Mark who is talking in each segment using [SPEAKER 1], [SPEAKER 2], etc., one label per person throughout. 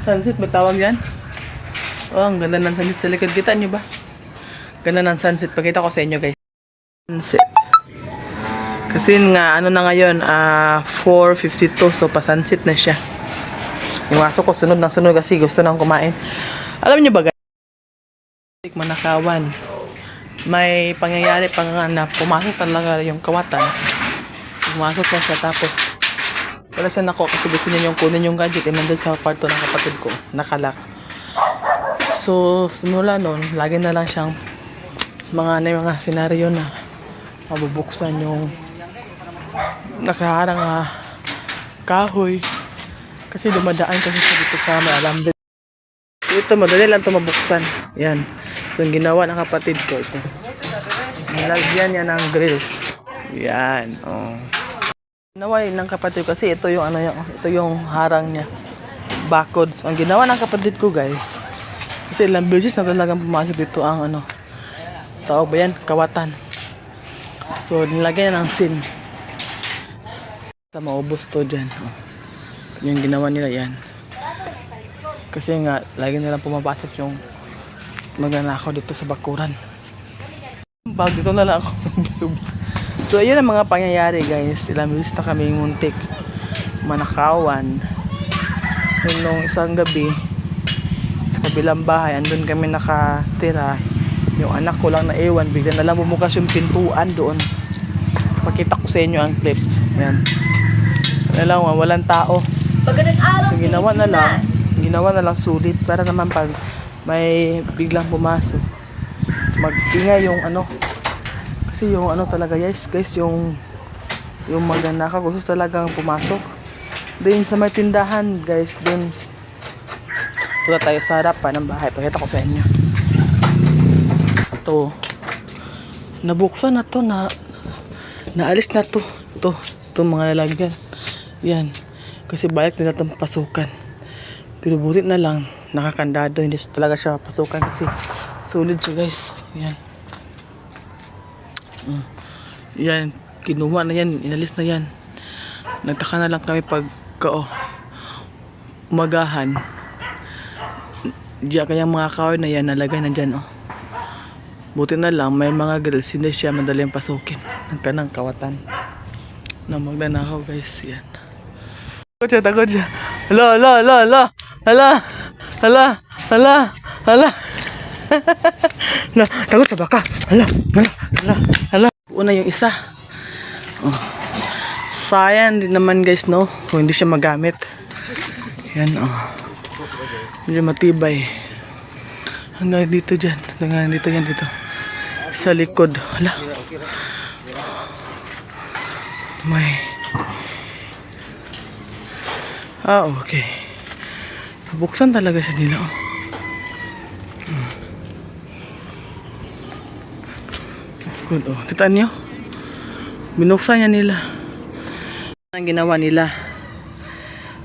[SPEAKER 1] Sunset ba tawag yan? Oh, ang ganda ng sunset sa likod. Kita nyo ba? Ganda ng sunset. Pakita ko sa inyo guys. Sunset. Kasi nga, ano na ngayon, 4:52. So, pa-sunset na siya. Yung aso ko, sunod na sunod kasi gusto nang kumain. Alam nyo ba guys? Manakawan. May pangyayari pang na pumasok talaga yung kawatan. Pumasok na siya tapos wala siya nako kasi gusto niya yung kunin yung gadget eh nandun sa kwarto ng kapatid ko. Nakalak. So, simula noon, lagi na lang siyang mga senaryo na mabubuksan yung nakaharang kahoy kasi dumadaan kasi siya dito sa may alambre. Ito, madali lang ito mabuksan. Yan. So, yung ginawa ng kapatid ko ito. Nilagyan niya ng grills. Yan. Oh. Ginawa ng kapatid ko kasi ito yung ito yung harang niya. Bakod. So, ang ginawa ng kapatid ko guys, kasi ilang beses na talagang pumasok dito ang tawag ba yan? Kawatan. So, nilagyan niya ng sin. Sa maubos to dyan. Oh. Yung ginawa nila yan. Kasi nga, lagi nilang pumapasok yung magnanakaw dito sa bakuran. Bag dito na lang ako. So, ayun ang mga pangyayari guys. Ilang beses na kami muntik manakawan. Nung isang gabi, sa kabilang bahay, andun kami nakatira. Yung anak ko lang na ewan, bigla na lang bumukas yung pintuan doon. Pakita ko sa inyo ang clips. Yan. Alam mo, walang tao. So, ginawa na lang sulit para naman pag may biglang pumasok mag-ingay yung kasi yung talaga guys yung magnanakaw gusto talagang pumasok din sa may tindahan guys dun. Punta tayo sa harapan ng bahay, pakita ko sa inyo. Ito nabuksan na to, naalis na to mga lalagyan yan kasi balik nila itong pasukan. Pero buti na lang, nakakandado, hindi talaga siya pasukan kasi solid siya guys. Yan. Yan, kinuha na yan, inalis na yan. Nagtaka na lang kami pag umagahan. Diyan kanyang mga kahoy na yan, nalagay na dyan Buti na lang, may mga girls, hindi siya madaling pasukin. Ang kanang kawatan na magnanakaw guys, yan. Takot siya. Hala. Na, takot sa baka. Hala. Una yung isa. Oh. Sayang din naman guys, no? Kung hindi siya magamit. Yan, medyo matibay. Hanggang dito dyan. Hanggang dito yan dito. Sa likod. Hala. May. Okay. Buksan talaga siya nila, Good, kita niyo? Binuksan niya nila. Ang ginawa nila.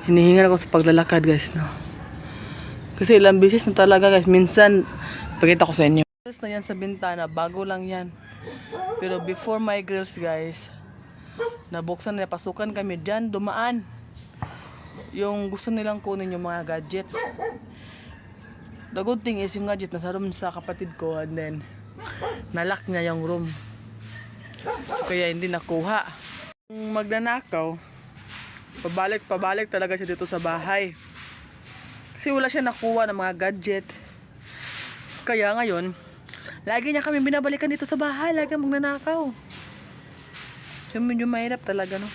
[SPEAKER 1] Hinihingal ako sa paglalakad, guys, no? Kasi ilang beses na talaga, guys. Minsan, pakita ko sa inyo. Girls na yan sa bintana, bago lang yan. Pero before my girls, guys, nabuksan nila, pasukan kami dyan, dumaan. Yung gusto nilang kunin yung mga gadgets. The good thing is yung gadget nasa room sa kapatid ko and then nalock niya yung room. So, kaya hindi nakuha. Yung magnanakaw, pabalik talaga siya dito sa bahay. Kasi wala siya nakuha ng mga gadget. Kaya ngayon, lagi niya kami binabalikan dito sa bahay, lagi magnanakaw. So medyo mahirap talaga, no?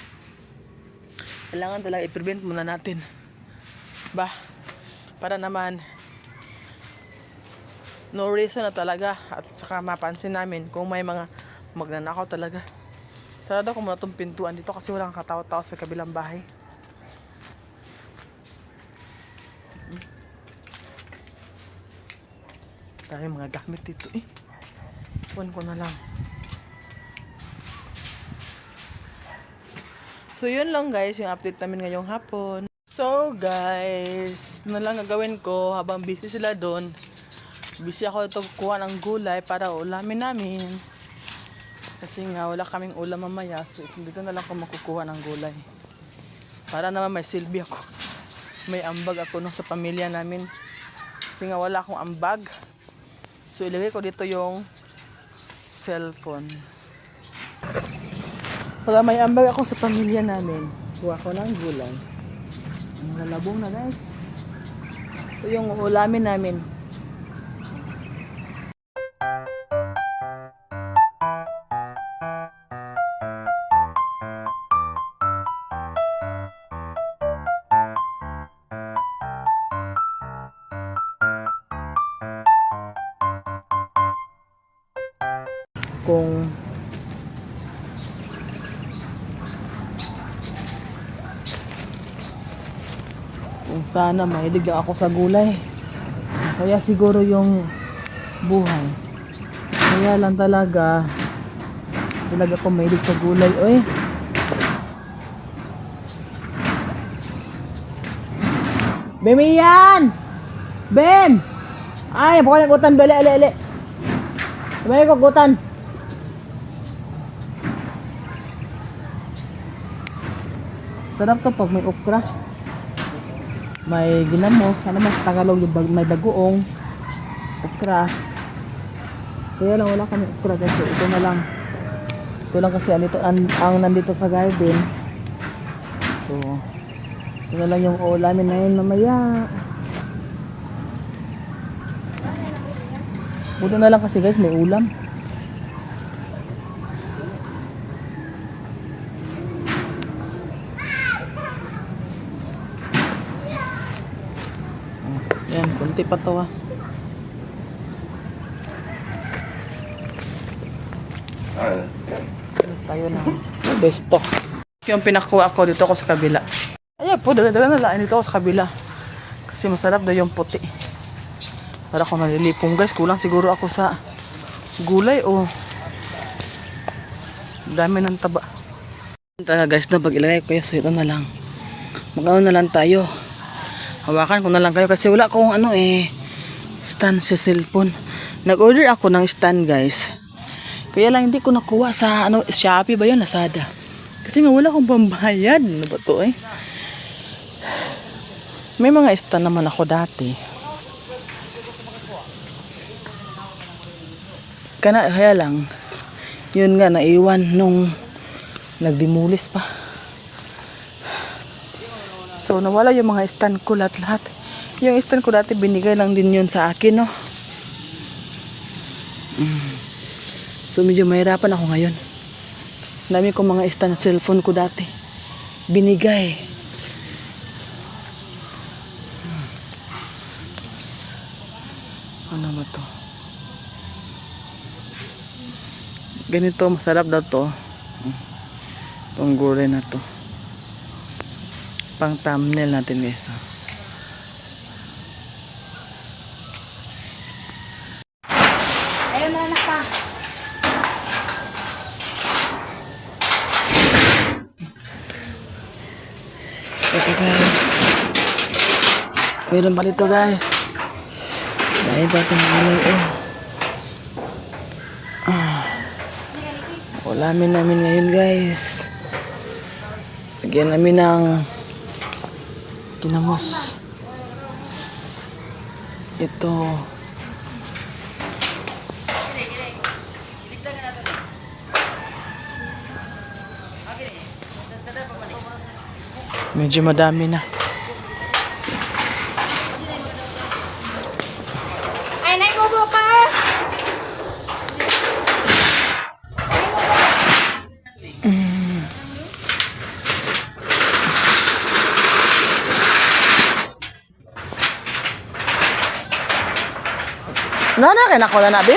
[SPEAKER 1] Kailangan talaga i-prevent muna natin. Para naman no reason na talaga at saka mapansin namin kung may mga magnanakaw talaga. Sarado ko muna itong pintuan dito kasi walang katawa-tawa sa kabilang bahay. Tayo mga gamit dito Iwan ko na lang. So yun lang guys, yung update namin ngayong hapon. So guys, na lang gagawin ko habang busy sila doon. Busy ako ito kuha ng gulay para ulamin namin. Kasi nga wala kaming ulam mamaya. So dito na lang ako makukuha ng gulay. Para naman may silbi ako. may ambag ako no sa pamilya namin. Kasi nga wala akong ambag. So ilagay ko dito yung cellphone. Pag may ambag ako sa pamilya namin, kuha ko ng gulay. Ang lalabong na guys. Ito yung ulamin namin. Kung sana mahilig lang ako sa gulay, kaya siguro yung buhay, kaya lang talaga ako mahilig sa gulay. Oy, Bemi yan! Bem! Ay, pokoknya gutan beli ele. May gutan. Sarap to pag may okra. May ginamos, ano mas Tagalog yung may bagoong okra. Kaya lang wala kami okra kasi ito na lang. Ito lang kasi ang nandito sa garden. So, ito na lang yung ulamin na yun mamaya. Buto na lang kasi guys, may ulam. Yan, kunti pa to ah. Tayo na. Besto. Yung pinakuha ko dito ako sa kabila. Ayan po, daga na lang dito ako sa kabila. Kasi masarap daw yung puti. Para ako nalilipong guys. Kulang siguro ako sa gulay o dami ng taba. Talaga guys na pag ilagay ko so ito na lang. Mag-ano na lang tayo. Hawakan ko na lang kayo kasi wala akong stand sa cellphone. Nag-order ako ng stand guys. Kaya lang hindi ko nakuha sa Shopee ba yun? Lazada. Kasi nga wala akong pambayad. Ano ba to eh? May mga stand naman ako dati. Kaya lang yun nga naiwan nung nagdimulis pa. So nawala yung mga stand ko lahat. Yung stand ko dati binigay lang din yun sa akin no. So medyo mahirapan ako ngayon. Dami ko mga stand na cellphone ko dati binigay. Ano ba to? Ganito masarap daw to. Itong gulay na to. Pang thumbnail natin guys.
[SPEAKER 2] Ayun na anak pa.
[SPEAKER 1] Ito guys. Meron pa dito guys. Dahil pa itong gulay ulamin namin ngayon guys. Lagyan namin ng ginamos. Ito. Medyo madami na.
[SPEAKER 2] Ay, naibobo pa!
[SPEAKER 1] Kinako na natin.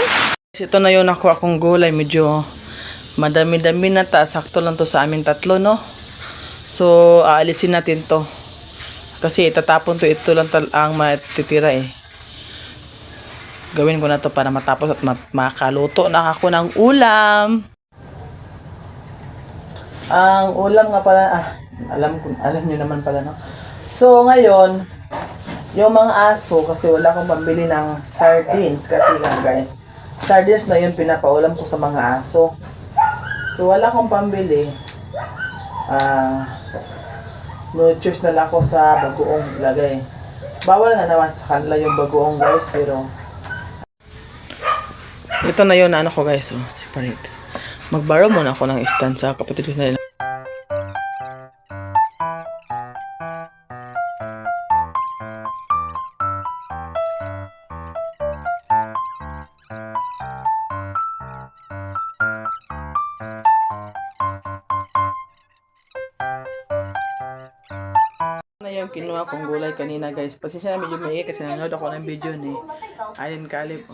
[SPEAKER 1] Ito na yun ako akong gulay. Medyo madami-dami na ta. Sakto lang to sa amin tatlo, no? So, aalisin natin to. Kasi itatapon to. Ito lang ang matitira eh. Gawin ko na to para matapos at makaluto na ako ng ulam. Ang ulam nga pala, alam nyo naman pala, no? So, ngayon, yung mga aso, kasi wala akong pambili ng sardines. Kasi nga guys, sardines na yun pinapaulam ko sa mga aso. So wala akong pambili. No choice na lang ako sa bagoong ilagay. Bawal nga naman sa kanila yung bagoong guys, pero ito na yun na ano ko guys, oh, separate. Mag-borrow muna ako ng stand sa kapatid ko na nila. Na yung kinuha kong gulay kanina guys. Pasensya na medyo maiik kasi nanood ako ng video ni Alin Kalip.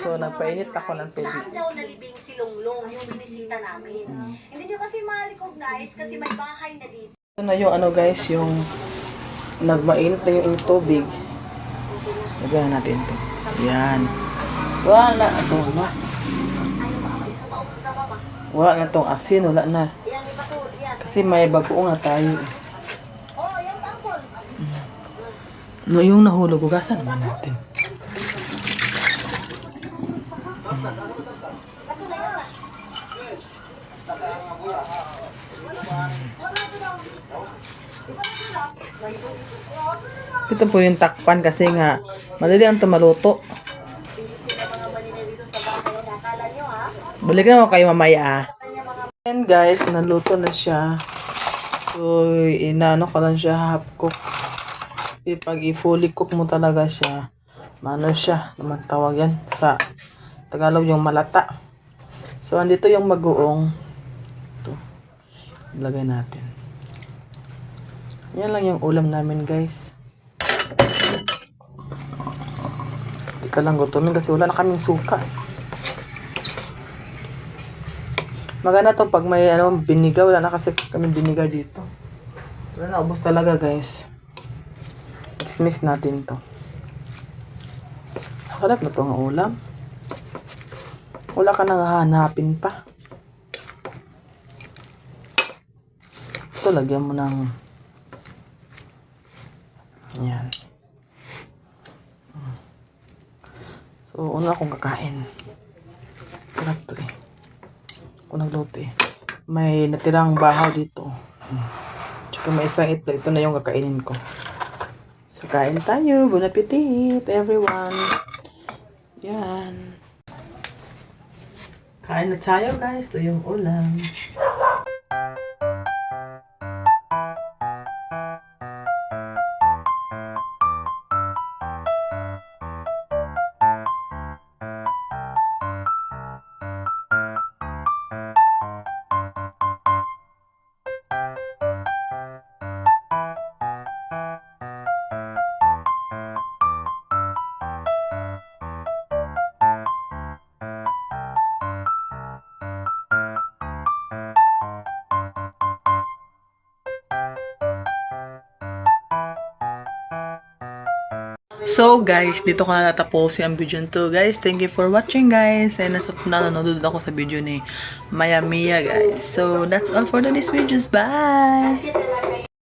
[SPEAKER 1] So nagpainit ako ng tubig.
[SPEAKER 3] Saan daw nalibing si Longlong, yung binisita namin. Hindi nyo kasi ma-recognize kasi may bahay na dito.
[SPEAKER 1] Ito na yung ano guys, yung nagmainit na yung tubig. Lagyan natin ito. Yan. Wala na ito, ano? Wala na itong asin, wala na. Kasi may bagoong na tayo. No, yung nahulog, ugasan naman natin. Ito po yung takpan kasi nga madali ang tumaluto. Balik na ako kayo mamaya. And guys, naluto na siya. So, inaano ko lang siya half cook. Kasi pag i-fully cook mo talaga siya, ano siya, naman tawag yan sa Tagalog yung malata. So, andito yung bagoong. Ito. Ilagay natin. Yan lang yung ulam namin guys. Hindi ka lang gutumin kasi wala na kaming suka. Maganda to pag may biniga. Wala na kasi kami biniga dito. Wala na, ubos talaga guys. Mix natin to. Harap na to ang ulam. Wala ka nang hahanapin pa. Ito, lagyan mo ng yan. So, una akong kakain. Sarap to eh. Ako nagluto eh. May natirang bahaw dito. Tsaka may isang ito. Ito na yung kakainin ko. So, kain tayo. Bon appetit, everyone. Yan. Kain na tayo, guys. Ito yung ulam. So guys, dito ko na natapusin ang video nito guys. Thank you for watching guys. And nanonood ako sa video ni Maya Mia guys. So that's all for today's videos. Bye!